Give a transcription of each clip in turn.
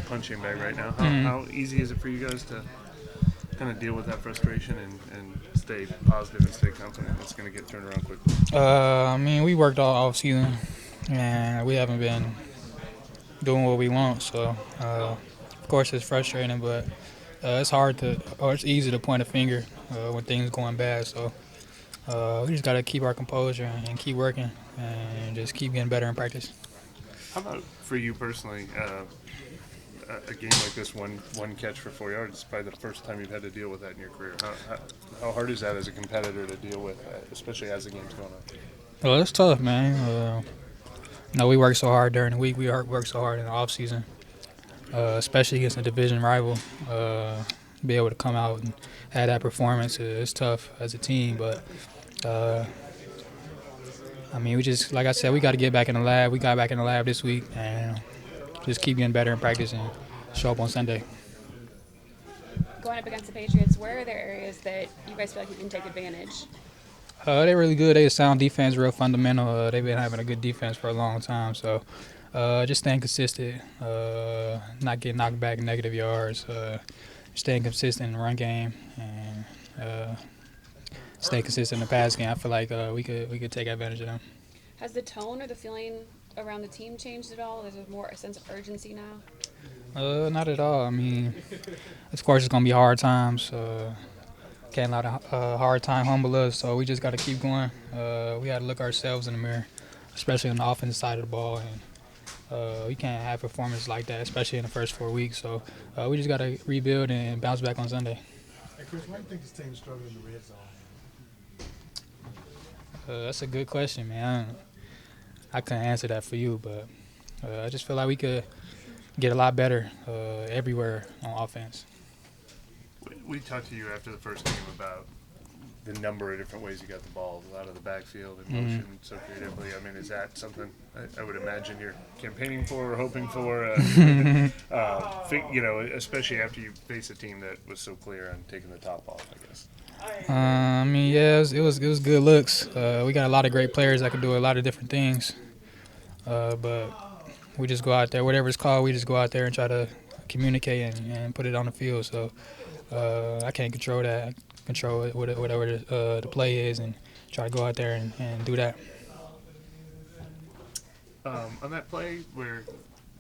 punching bag right now. How easy is it for you guys to kind of deal with that frustration and stay positive and stay confident it's going to get turned around quickly? I mean, we worked all off season, and we haven't been doing what we want. So, of course, it's frustrating, but it's hard to, or it's easy to point a finger when things going bad. So, we just gotta keep our composure and keep working, and just keep getting better in practice. How about for you personally? A game like this, one catch for 4 yards, is probably the first time you've had to deal with that in your career. How hard is that as a competitor to deal with, especially as the game's going on? Well, it's tough, man. We work so hard during the week. We work so hard in the off season, especially against a division rival. Be able to come out and have that performance is tough as a team. But I mean, we just, like I said, we got to get back in the lab. We got back in the lab this week and just keep getting better in practice and show up on Sunday. Going up against the Patriots, where are there areas that you guys feel like you can take advantage? They're really good. They sound defense, real fundamental. They've been having a good defense for a long time. So just staying consistent, not getting knocked back negative yards, staying consistent in the run game, and staying consistent in the pass game. I feel like we could take advantage of them. Has the tone or the feeling around the team changed at all? Is there more a sense of urgency now? Not at all. I mean, of course, it's gonna be hard times. Can't let a hard time humble us, so we just got to keep going. We got to look ourselves in the mirror, especially on the offensive side of the ball, and we can't have performances like that, especially in the first 4 weeks. So we just got to rebuild and bounce back on Sunday. Hey Chris, why do you think this team struggled in the red zone? That's a good question, man. I couldn't answer that for you, but I just feel like we could get a lot better everywhere on offense. We talked to you after the first game about the number of different ways you got the ball out of the backfield in motion so creatively. I mean, is that something I would imagine you're campaigning for or hoping for? Especially after you face a team that was so clear on taking the top off, I guess. I mean, yeah, it was good looks. We got a lot of great players that can do a lot of different things, but we just go out there, whatever it's called, we just go out there and try to communicate and put it on the field. So I can't control that. I control it, whatever the play is, and try to go out there and do that. On that play where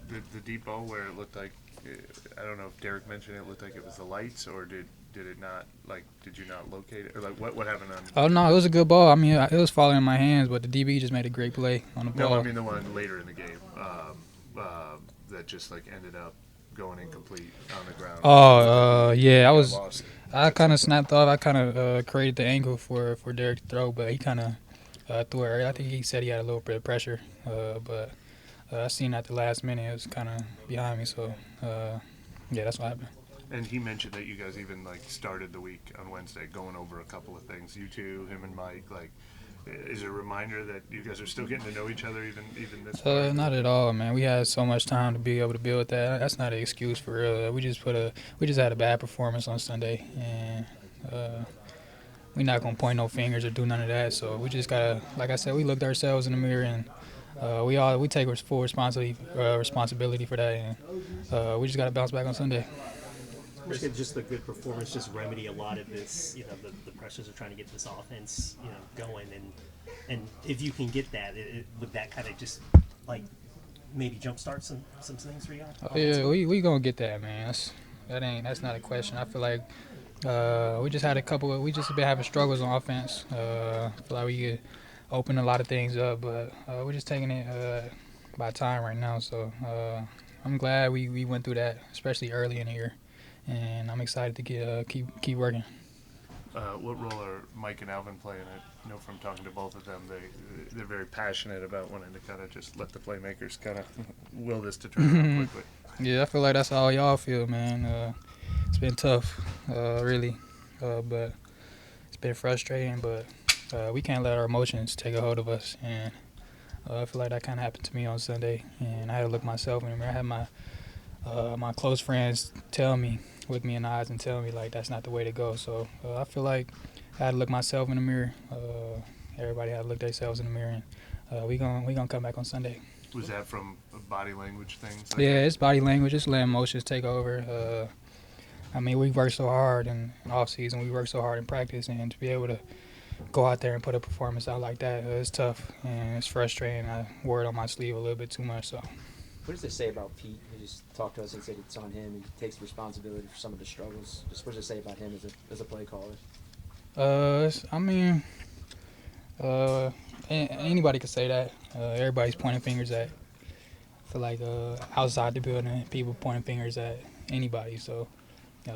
the deep ball where it looked like, I don't know if Derek mentioned it looked like it was the lights, or did it not, like, did you not locate it, or like what happened on? Oh no, it was a good ball. I mean, it was falling in my hands, but the DB just made a great play on the ball. No, I mean the one later in the game that just like ended up going incomplete on the ground. Yeah, I kind of snapped off. I kind of created the angle for Derek to throw, but he kind of threw it. I think he said he had a little bit of pressure, but I seen at the last minute it was kind of behind me. So yeah, that's what happened. And he mentioned that you guys even like started the week on Wednesday going over a couple of things. You two, him and Mike, like, is it a reminder that you guys are still getting to know each other even this far? Not at all, man. We had so much time to be able to build that. That's not an excuse for real. We just had a bad performance on Sunday, and we're not gonna point no fingers or do none of that. So we just gotta, like I said, we looked ourselves in the mirror, and we take full responsibility for that, and we just gotta bounce back on Sunday. Could just the good performance just remedy a lot of this, the pressures of trying to get this offense, going, and if you can get that, would that kind of just like maybe jumpstart some things for you? Yeah, we gonna get that, man. That's not a question. I feel like we just been having struggles on offense. I feel like we could open a lot of things up, but we're just taking it by time right now. So I'm glad we went through that, especially early in the year. And I'm excited to keep working. What role are Mike and Alvin playing? I know from talking to both of them, they're very passionate about wanting to kind of just let the playmakers kind of will this to turn around quickly. Yeah, I feel like that's how y'all feel, man. It's been tough, really, but it's been frustrating. But we can't let our emotions take a hold of us, and I feel like that kind of happened to me on Sunday. And I had to look myself in the mirror. I had my close friends look me in the eyes and tell me, like, that's not the way to go. So I feel like I had to look myself in the mirror. Everybody had to look themselves in the mirror, and we gonna come back on Sunday. Was that from body language things? Yeah, it's body language. It's letting emotions take over. I mean, we work so hard in off season. We work so hard in practice, and to be able to go out there and put a performance out like that, it's tough and it's frustrating. I wear it on my sleeve a little bit too much. So, What does it say about Pete? He just talked to us and said it's on him. He takes responsibility for some of the struggles. Just what does it say about him as a play caller? I mean, anybody could say that. Everybody's pointing fingers at. I feel like outside the building, people pointing fingers at anybody. So,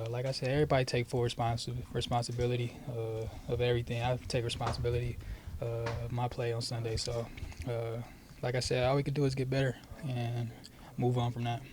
like I said, everybody take full responsibility of everything. I take responsibility of my play on Sunday. So, like I said, all we could do is get better and move on from that.